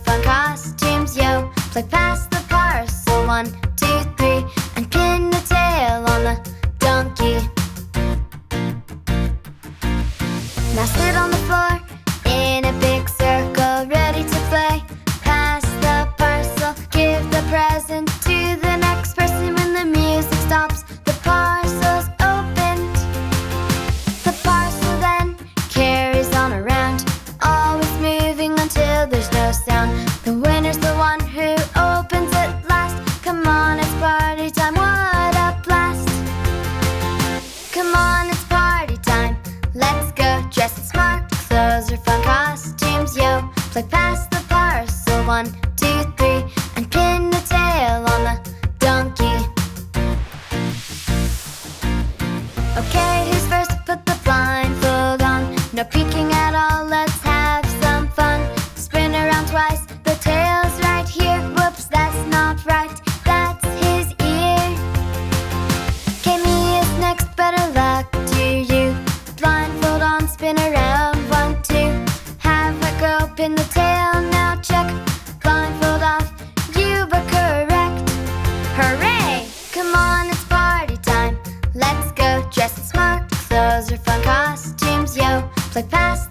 fun costumes, yo. Play pass the parcel, 1, 2, 3, and pin the tail on the donkey. Now sit on the floor in a big circle, ready to play. Pass the parcel, give the present to the next person. When the music stops, the parcel's opened. The parcel then carries on around, always moving until there's no sound. The winner's the one who opens at last. Come on, it's party time, what a blast! Come on, it's party time, let's go. Dress it smart, clothes are fun costumes, yo. Play pass the parcel, 1, 2, 3, and pin the tail on the donkey. Okay, who's first? Put the blindfold on. No peeking at all, let's have some fun. Spin around twice, the tail's right here. Whoops, that's not right, that's his ear. Okay, me is next, better luck to you. Blindfold on, spin around, 1, 2. Have a go, pin the tail, now check. Blindfold off, you were correct. Hooray! Come on, it's party time, let's go. Dress it smart, clothes are fun costumes, yo. Play pass